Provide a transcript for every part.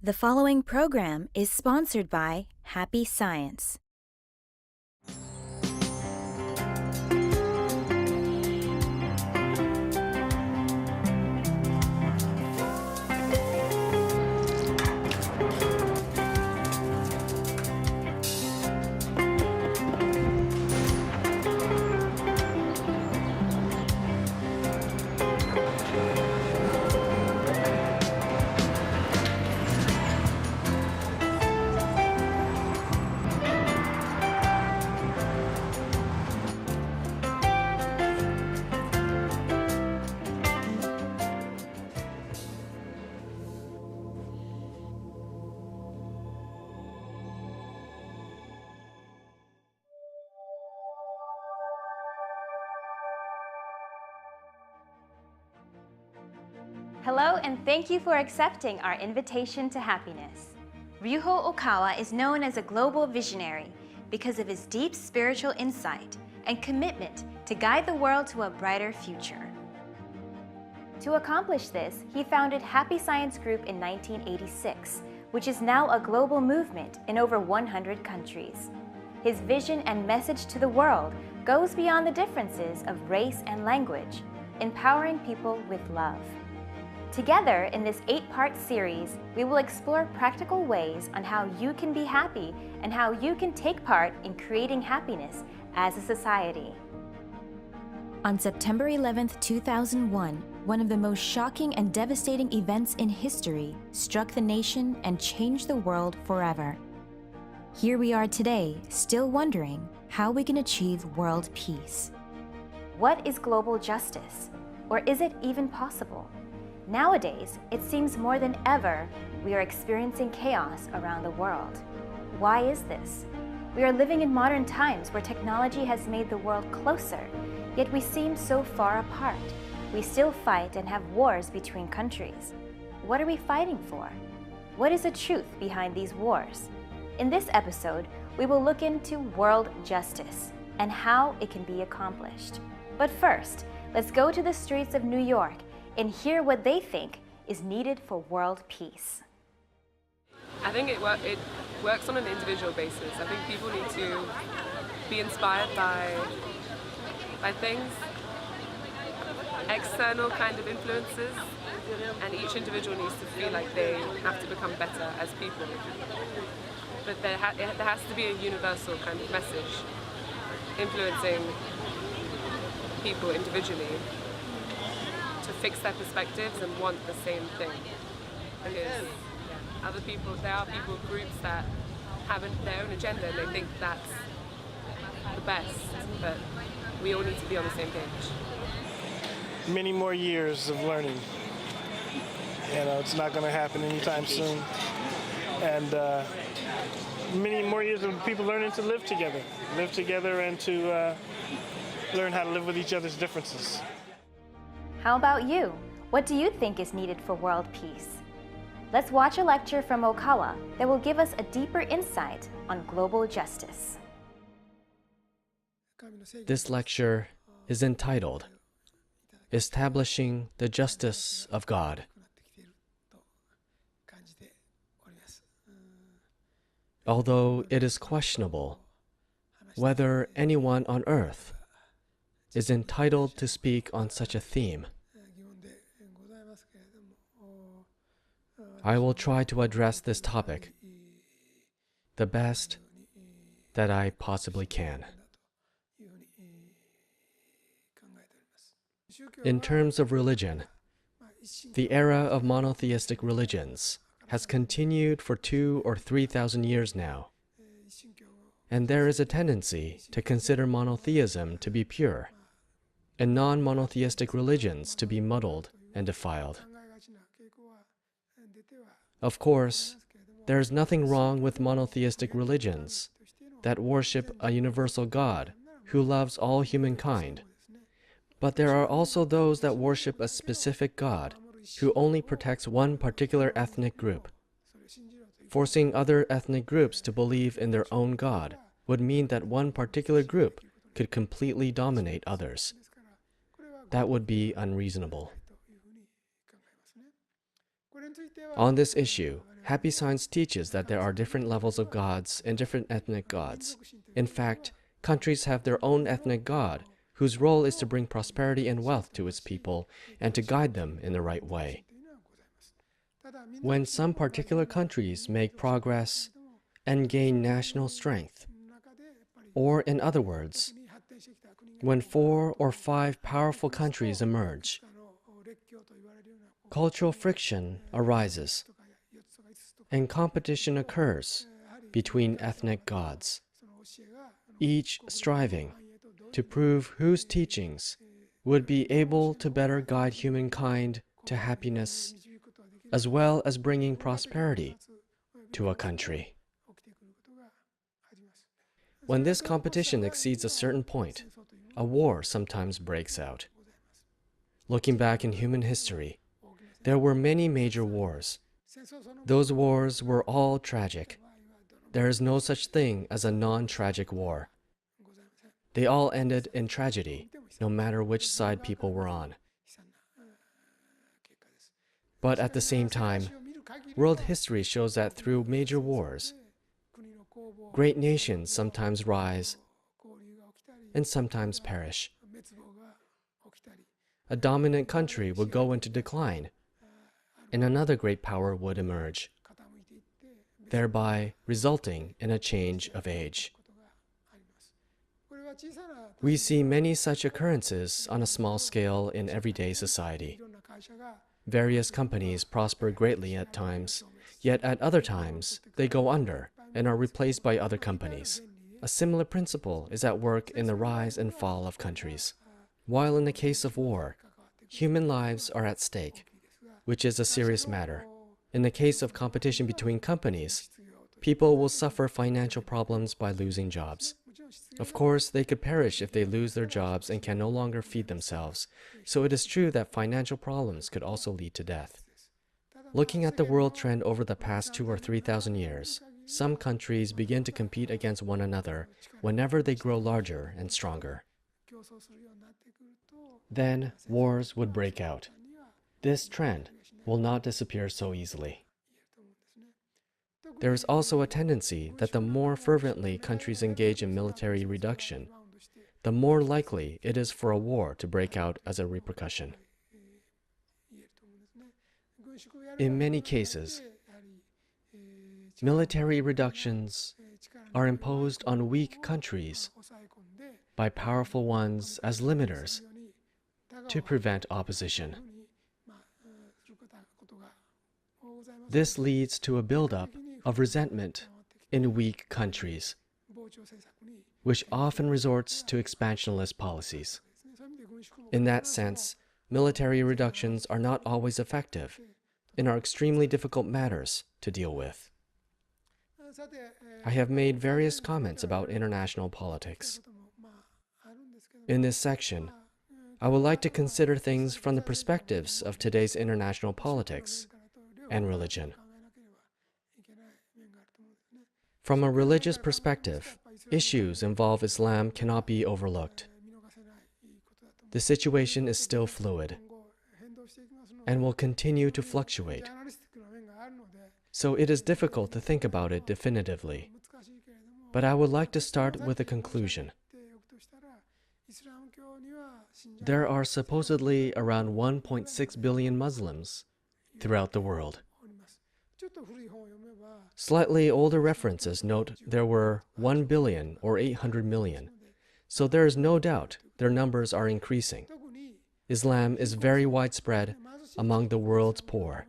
The following program is sponsored by Happy Science. Hello, and thank you for accepting our invitation to happiness. Ryuho Okawa is known as a global visionary because of his deep spiritual insight and commitment to guide the world to a brighter future. To accomplish this, he founded Happy Science Group in 1986, which is now a global movement in over 100 countries. His vision and message to the world goes beyond the differences of race and language, empowering people with love. Together, in this 8-part series, we will explore practical ways on how you can be happy and how you can take part in creating happiness as a society. On September 11, 2001, one of the most shocking and devastating events in history struck the nation and changed the world forever. Here we are today, still wondering how we can achieve world peace. What is global justice? Or is it even possible? Nowadays, it seems more than ever we are experiencing chaos around the world. Why is this? We are living in modern times where technology has made the world closer, yet we seem so far apart. We still fight and have wars between countries. What are we fighting for? What is the truth behind these wars? In this episode, we will look into world justice and how it can be accomplished. But first, let's go to the streets of New York and hear what they think is needed for world peace. I think it works on an individual basis. I think people need to be inspired by things, external kind of influences, and each individual needs to feel like they have to become better as people. But there has to be a universal kind of message influencing people individually to fix their perspectives and want the same thing. Because there are people, groups that have their own agenda and they think that's the best, but we all need to be on the same page. Many more years of learning. It's not going to happen anytime soon. And many more years of people learning to live together and to learn how to live with each other's differences. How about you? What do you think is needed for world peace? Let's watch a lecture from Okawa that will give us a deeper insight on global justice. This lecture is entitled, Establishing the Justice of God. Although it is questionable whether anyone on earth is entitled to speak on such a theme, I will try to address this topic the best that I possibly can. In terms of religion, the era of monotheistic religions has continued for 2,000 or 3,000 years now, and there is a tendency to consider monotheism to be pure and non-monotheistic religions to be muddled and defiled. Of course, there is nothing wrong with monotheistic religions that worship a universal God who loves all humankind, but there are also those that worship a specific God who only protects one particular ethnic group. Forcing other ethnic groups to believe in their own God would mean that one particular group could completely dominate others. That would be unreasonable. On this issue, Happy Science teaches that there are different levels of gods and different ethnic gods. In fact, countries have their own ethnic god, whose role is to bring prosperity and wealth to its people and to guide them in the right way. When some particular countries make progress and gain national strength, or in other words, when 4 or 5 powerful countries emerge, cultural friction arises, and competition occurs between ethnic gods, each striving to prove whose teachings would be able to better guide humankind to happiness, as well as bringing prosperity to a country. When this competition exceeds a certain point, a war sometimes breaks out. Looking back in human history, there were many major wars. Those wars were all tragic. There is no such thing as a non-tragic war. They all ended in tragedy, no matter which side people were on. But at the same time, world history shows that through major wars, great nations sometimes rise and sometimes perish. A dominant country would go into decline, and another great power would emerge, thereby resulting in a change of age. We see many such occurrences on a small scale in everyday society. Various companies prosper greatly at times, yet at other times they go under and are replaced by other companies. A similar principle is at work in the rise and fall of countries. While in the case of war, human lives are at stake, which is a serious matter. In the case of competition between companies, people will suffer financial problems by losing jobs. Of course, they could perish if they lose their jobs and can no longer feed themselves, so it is true that financial problems could also lead to death. Looking at the world trend over the past 2,000 or 3,000 years, some countries begin to compete against one another whenever they grow larger and stronger. Then wars would break out. This trend will not disappear so easily. There is also a tendency that the more fervently countries engage in military reduction, the more likely it is for a war to break out as a repercussion. In many cases, military reductions are imposed on weak countries by powerful ones as limiters to prevent opposition. This leads to a buildup of resentment in weak countries, which often resorts to expansionist policies. In that sense, military reductions are not always effective and are extremely difficult matters to deal with. I have made various comments about international politics. In this section, I would like to consider things from the perspectives of today's international politics and religion. From a religious perspective, issues involving Islam cannot be overlooked. The situation is still fluid and will continue to fluctuate, so it is difficult to think about it definitively. But I would like to start with a conclusion. There are supposedly around 1.6 billion Muslims throughout the world. Slightly older references note there were 1 billion or 800 million, so there is no doubt their numbers are increasing. Islam is very widespread among the world's poor,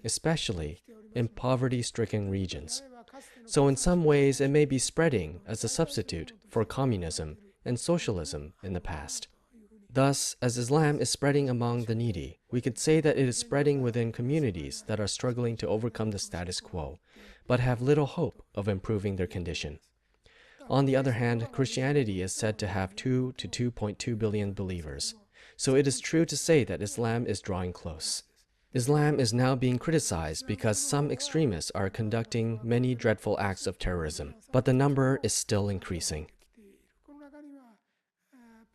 especially in poverty-stricken regions. So in some ways it may be spreading as a substitute for communism and socialism in the past. Thus, as Islam is spreading among the needy, we could say that it is spreading within communities that are struggling to overcome the status quo, but have little hope of improving their condition. On the other hand, Christianity is said to have 2 to 2.2 billion believers, so it is true to say that Islam is drawing close. Islam is now being criticized because some extremists are conducting many dreadful acts of terrorism, but the number is still increasing.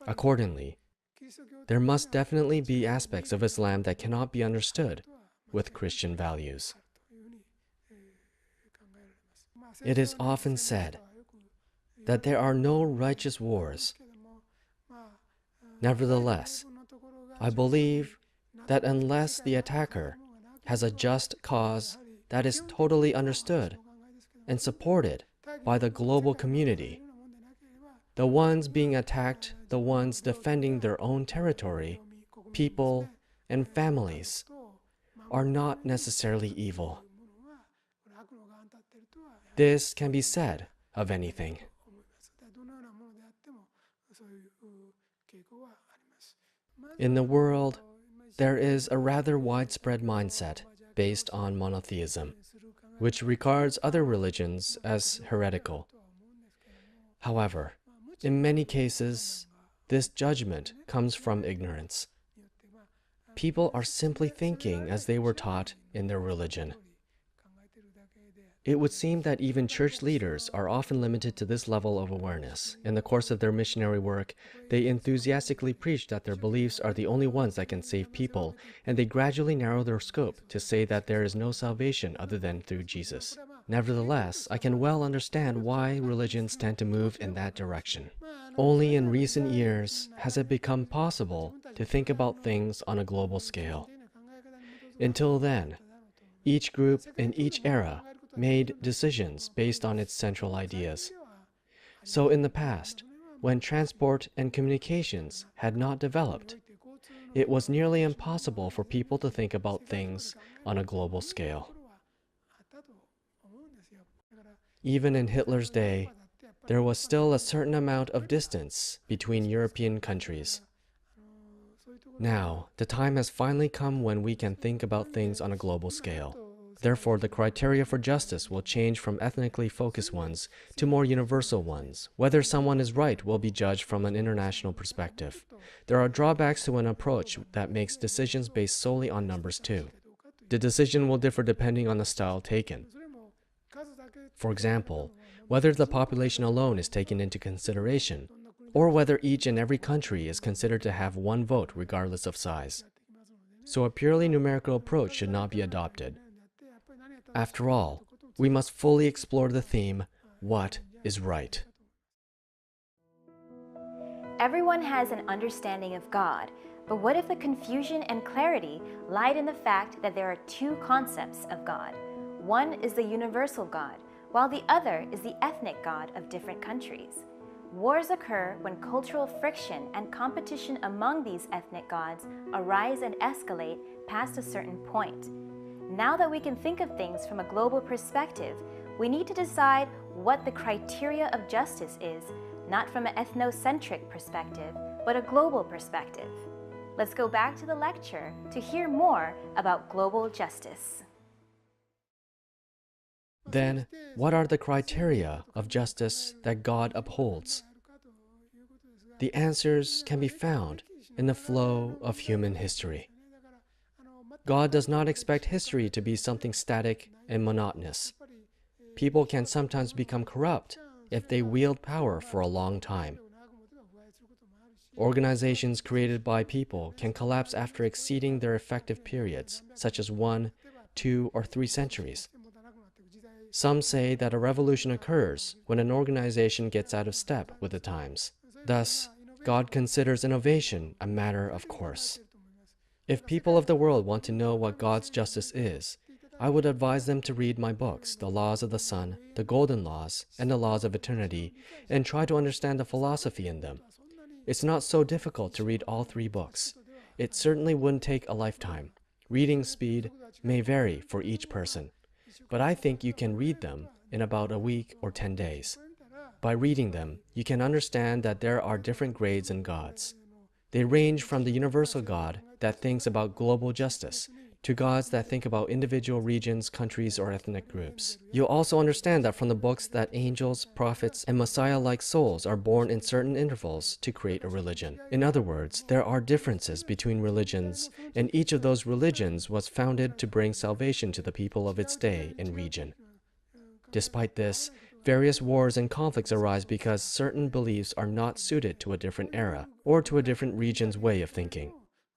Accordingly, there must definitely be aspects of Islam that cannot be understood with Christian values. It is often said that there are no righteous wars. Nevertheless, I believe that unless the attacker has a just cause that is totally understood and supported by the global community, the ones being attacked, the ones defending their own territory, people, and families, are not necessarily evil. This can be said of anything. In the world, there is a rather widespread mindset based on monotheism, which regards other religions as heretical. However, in many cases, this judgment comes from ignorance. People are simply thinking as they were taught in their religion. It would seem that even church leaders are often limited to this level of awareness. In the course of their missionary work, they enthusiastically preach that their beliefs are the only ones that can save people, and they gradually narrow their scope to say that there is no salvation other than through Jesus. Nevertheless, I can well understand why religions tend to move in that direction. Only in recent years has it become possible to think about things on a global scale. Until then, each group in each era made decisions based on its central ideas. So in the past, when transport and communications had not developed, it was nearly impossible for people to think about things on a global scale. Even in Hitler's day, there was still a certain amount of distance between European countries. Now, the time has finally come when we can think about things on a global scale. Therefore, the criteria for justice will change from ethnically focused ones to more universal ones. Whether someone is right will be judged from an international perspective. There are drawbacks to an approach that makes decisions based solely on numbers too. The decision will differ depending on the style taken. For example, whether the population alone is taken into consideration, or whether each and every country is considered to have one vote regardless of size. So a purely numerical approach should not be adopted. After all, we must fully explore the theme, what is right? Everyone has an understanding of God, but what if the confusion and clarity lied in the fact that there are two concepts of God? One is the universal God, while the other is the ethnic God of different countries. Wars occur when cultural friction and competition among these ethnic gods arise and escalate past a certain point. Now that we can think of things from a global perspective, we need to decide what the criteria of justice is, not from an ethnocentric perspective, but a global perspective. Let's go back to the lecture to hear more about global justice. Then, what are the criteria of justice that God upholds? The answers can be found in the flow of human history. God does not expect history to be something static and monotonous. People can sometimes become corrupt if they wield power for a long time. Organizations created by people can collapse after exceeding their effective periods, such as 1, 2, or 3 centuries. Some say that a revolution occurs when an organization gets out of step with the times. Thus, God considers innovation a matter of course. If people of the world want to know what God's justice is, I would advise them to read my books, The Laws of the Sun, The Golden Laws, and The Laws of Eternity, and try to understand the philosophy in them. It's not so difficult to read all 3 books. It certainly wouldn't take a lifetime. Reading speed may vary for each person, but I think you can read them in about a week or 10 days. By reading them, you can understand that there are different grades in gods. They range from the universal God that thinks about global justice to gods that think about individual regions, countries, or ethnic groups. You'll also understand that from the books that angels, prophets, and Messiah-like souls are born in certain intervals to create a religion. In other words, there are differences between religions, and each of those religions was founded to bring salvation to the people of its day and region. Despite this, various wars and conflicts arise because certain beliefs are not suited to a different era or to a different region's way of thinking.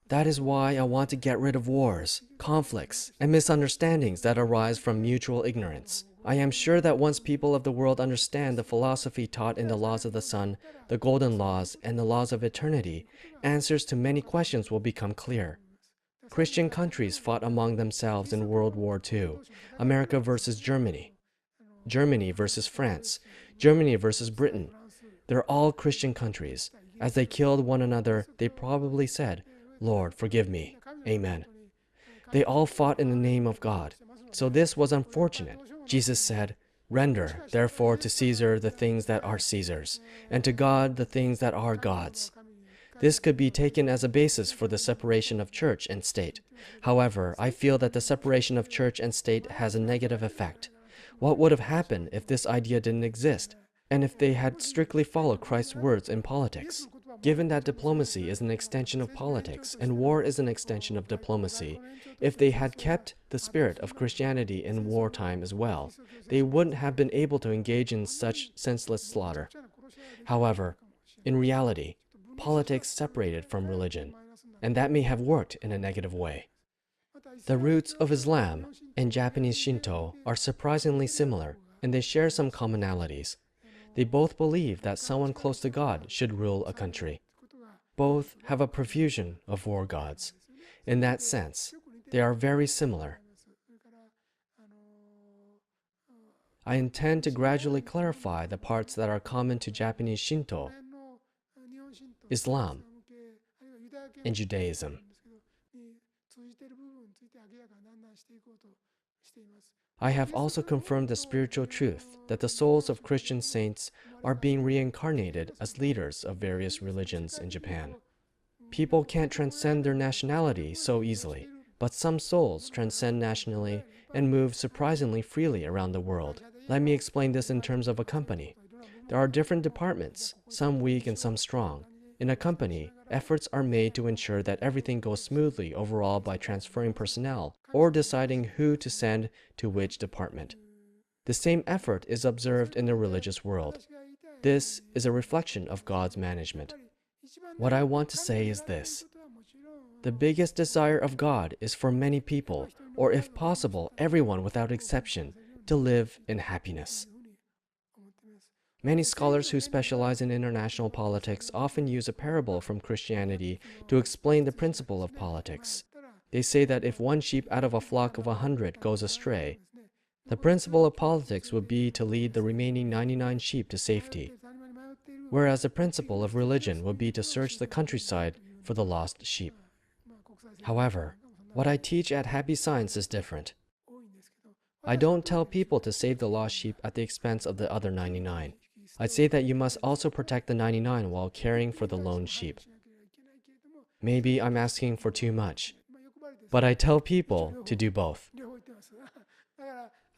That is why I want to get rid of wars, conflicts, and misunderstandings that arise from mutual ignorance. I am sure that once people of the world understand the philosophy taught in the laws of the sun, the golden laws, and the laws of eternity, answers to many questions will become clear. Christian countries fought among themselves in World War II, America versus Germany, Germany versus France, Germany versus Britain. They're all Christian countries. As they killed one another, they probably said, "Lord, forgive me. Amen." They all fought in the name of God. So this was unfortunate. Jesus said, "Render, therefore, to Caesar the things that are Caesar's, and to God the things that are God's." This could be taken as a basis for the separation of church and state. However, I feel that the separation of church and state has a negative effect. What would have happened if this idea didn't exist, and if they had strictly followed Christ's words in politics? Given that diplomacy is an extension of politics and war is an extension of diplomacy, if they had kept the spirit of Christianity in wartime as well, they wouldn't have been able to engage in such senseless slaughter. However, in reality, politics separated from religion, and that may have worked in a negative way. The roots of Islam and Japanese Shinto are surprisingly similar, and they share some commonalities. They both believe that someone close to God should rule a country. Both have a profusion of war gods. In that sense, they are very similar. I intend to gradually clarify the parts that are common to Japanese Shinto, Islam, and Judaism. I have also confirmed the spiritual truth that the souls of Christian saints are being reincarnated as leaders of various religions in Japan. People can't transcend their nationality so easily, but some souls transcend nationally and move surprisingly freely around the world. Let me explain this in terms of a company. There are different departments, some weak and some strong. In a company, efforts are made to ensure that everything goes smoothly overall by transferring personnel or deciding who to send to which department. The same effort is observed in the religious world. This is a reflection of God's management. What I want to say is this. The biggest desire of God is for many people, or if possible, everyone without exception, to live in happiness. Many scholars who specialize in international politics often use a parable from Christianity to explain the principle of politics. They say that if one sheep out of a flock of 100 goes astray, the principle of politics would be to lead the remaining 99 sheep to safety, whereas the principle of religion would be to search the countryside for the lost sheep. However, what I teach at Happy Science is different. I don't tell people to save the lost sheep at the expense of the other 99. I say that you must also protect the 99 while caring for the lone sheep. Maybe I'm asking for too much, but I tell people to do both.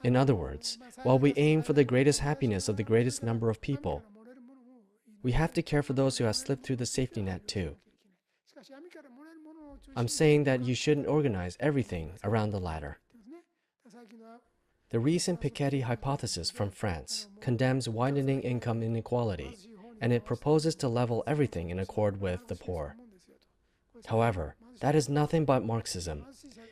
In other words, while we aim for the greatest happiness of the greatest number of people, we have to care for those who have slipped through the safety net too. I'm saying that you shouldn't organize everything around the ladder. The recent Piketty hypothesis from France condemns widening income inequality, and it proposes to level everything in accord with the poor. However, that is nothing but Marxism.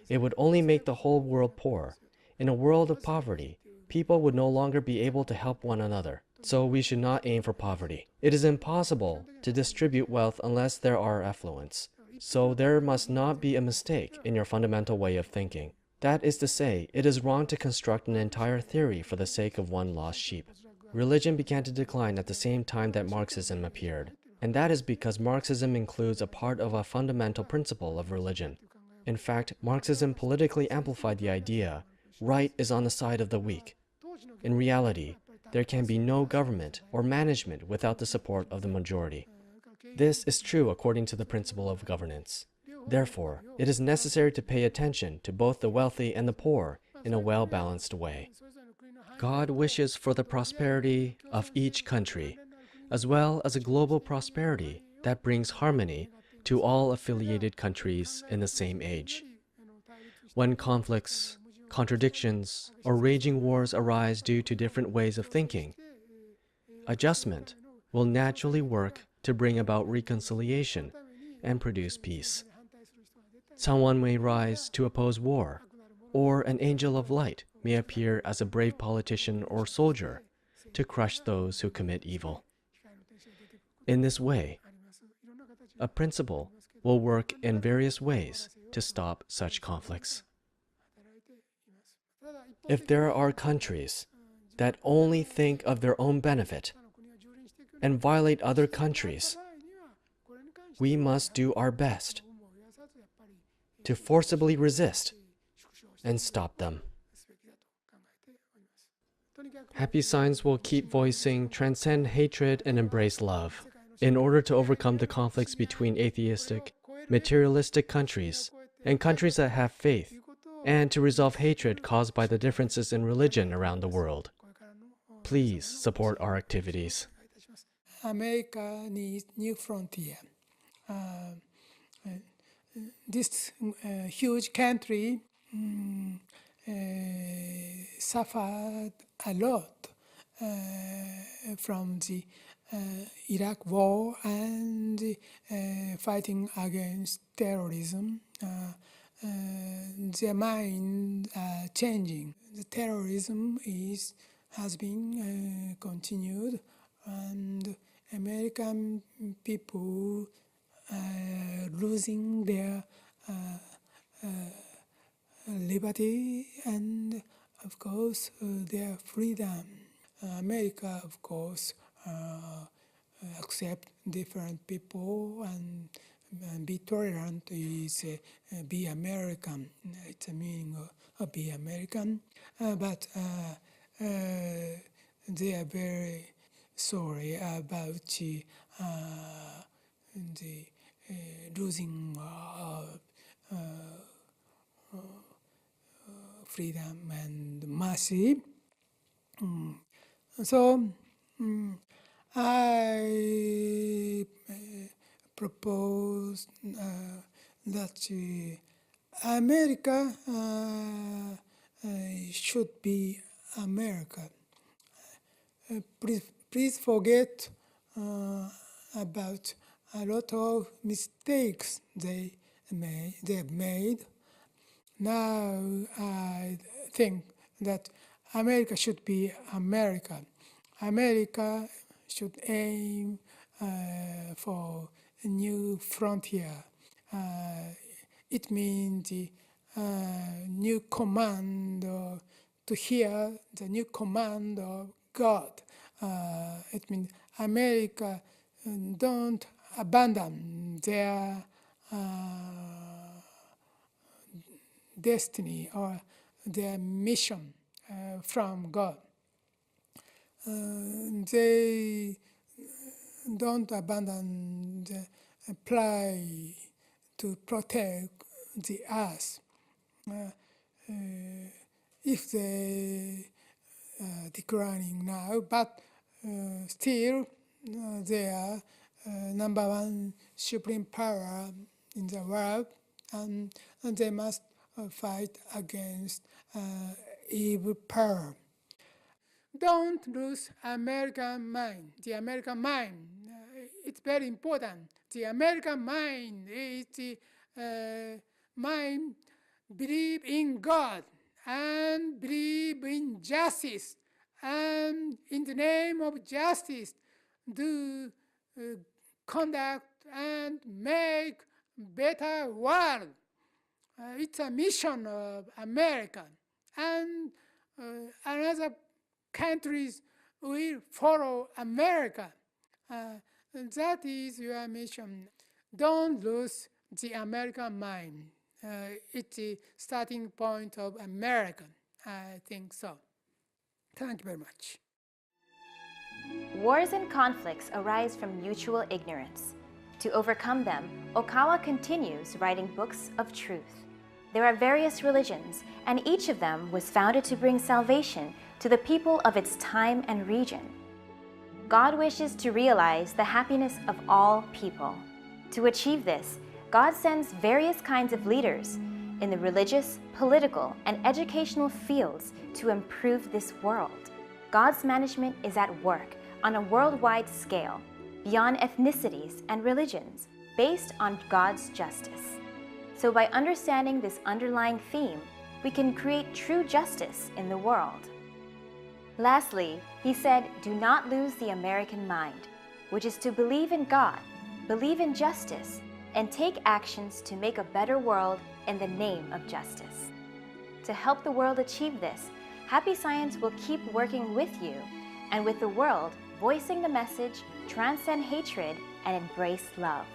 It would only make the whole world poor. In a world of poverty, people would no longer be able to help one another, so we should not aim for poverty. It is impossible to distribute wealth unless there are affluents, so there must not be a mistake in your fundamental way of thinking. That is to say, it is wrong to construct an entire theory for the sake of one lost sheep. Religion began to decline at the same time that Marxism appeared, and that is because Marxism includes a part of a fundamental principle of religion. In fact, Marxism politically amplified the idea, right is on the side of the weak. In reality, there can be no government or management without the support of the majority. This is true according to the principle of governance. Therefore, it is necessary to pay attention to both the wealthy and the poor in a well-balanced way. God wishes for the prosperity of each country, as well as a global prosperity that brings harmony to all affiliated countries in the same age. When conflicts, contradictions, or raging wars arise due to different ways of thinking, adjustment will naturally work to bring about reconciliation and produce peace. Someone may rise to oppose war, or an angel of light may appear as a brave politician or soldier to crush those who commit evil. In this way, a principle will work in various ways to stop such conflicts. If there are countries that only think of their own benefit and violate other countries, we must do our best to forcibly resist and stop them. Happy Signs will keep voicing transcend hatred and embrace love in order to overcome the conflicts between atheistic, materialistic countries and countries that have faith, and to resolve hatred caused by the differences in religion around the world. Please support our activities. America needs new frontier. This huge country suffered a lot from the Iraq war and fighting against terrorism. Their mind are changing. The terrorism has been continued, and American people are losing their liberty and, of course, their freedom. America, of course, accept different people and be tolerant is be American. It's a meaning of be American, but they are very sorry about the losing freedom and mercy. So I propose that America should be America. Please forget about a lot of mistakes they have made. Now I think that America should be America. America should aim for a new frontier. It means the new command to hear the new command of God. It means America don't abandon their destiny or their mission from God. They don't abandon the apply to protect the earth. If they are declining now, but still they are number one supreme power in the world, and they must fight against evil power. Don't lose American mind. The American mind, it's very important. The American mind is the mind believe in God and believe in justice, and in the name of justice do conduct and make better world. It's a mission of America, and another countries will follow America. That is your mission. Don't lose the American mind. It's the starting point of America. I think so. Thank you very much. Wars and conflicts arise from mutual ignorance. To overcome them, Okawa continues writing books of truth. There are various religions, and each of them was founded to bring salvation to the people of its time and region. God wishes to realize the happiness of all people. To achieve this, God sends various kinds of leaders in the religious, political, and educational fields to improve this world. God's management is at work on a worldwide scale, beyond ethnicities and religions, based on God's justice. So by understanding this underlying theme, we can create true justice in the world. Lastly, he said, do not lose the American mind, which is to believe in God, believe in justice, and take actions to make a better world in the name of justice. To help the world achieve this, Happy Science will keep working with you and with the world, voicing the message, transcend hatred, and embrace love.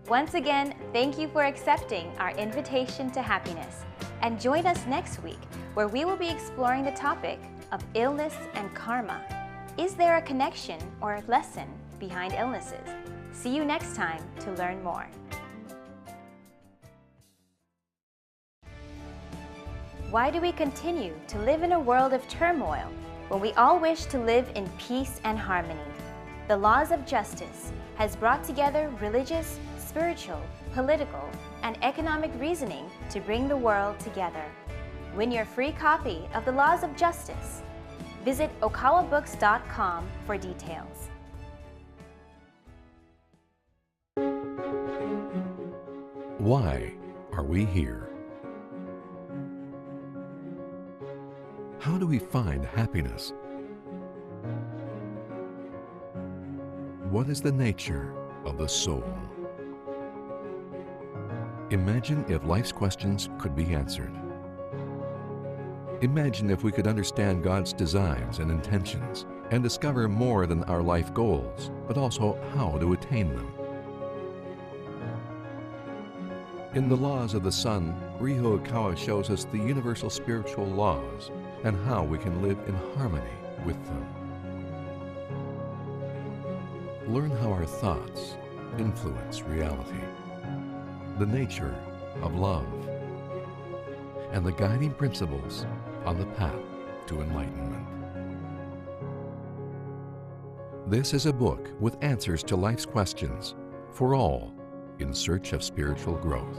Once again, thank you for accepting our invitation to happiness. And join us next week, where we will be exploring the topic of illness and karma. Is there a connection or a lesson behind illnesses? See you next time to learn more. Why do we continue to live in a world of turmoil when we all wish to live in peace and harmony? The laws of justice has brought together religious, spiritual, political, and economic reasoning to bring the world together. Win your free copy of the Laws of Justice. Visit okawabooks.com for details. Why are we here? How do we find happiness? What is the nature of the soul? Imagine if life's questions could be answered. Imagine if we could understand God's designs and intentions and discover more than our life goals, but also how to attain them. In the laws of the sun, Ryuho Ikawa shows us the universal spiritual laws and how we can live in harmony with them. Learn how our thoughts influence reality, the nature of love, and the guiding principles on the path to enlightenment. This is a book with answers to life's questions for all in search of spiritual growth.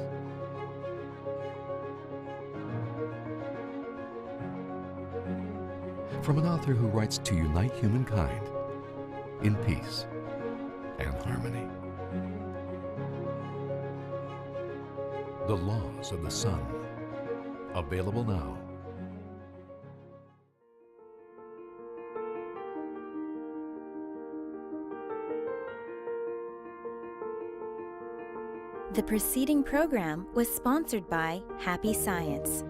From an author who writes to unite humankind in peace and harmony. The Laws of the Sun. Available now. The preceding program was sponsored by Happy Science.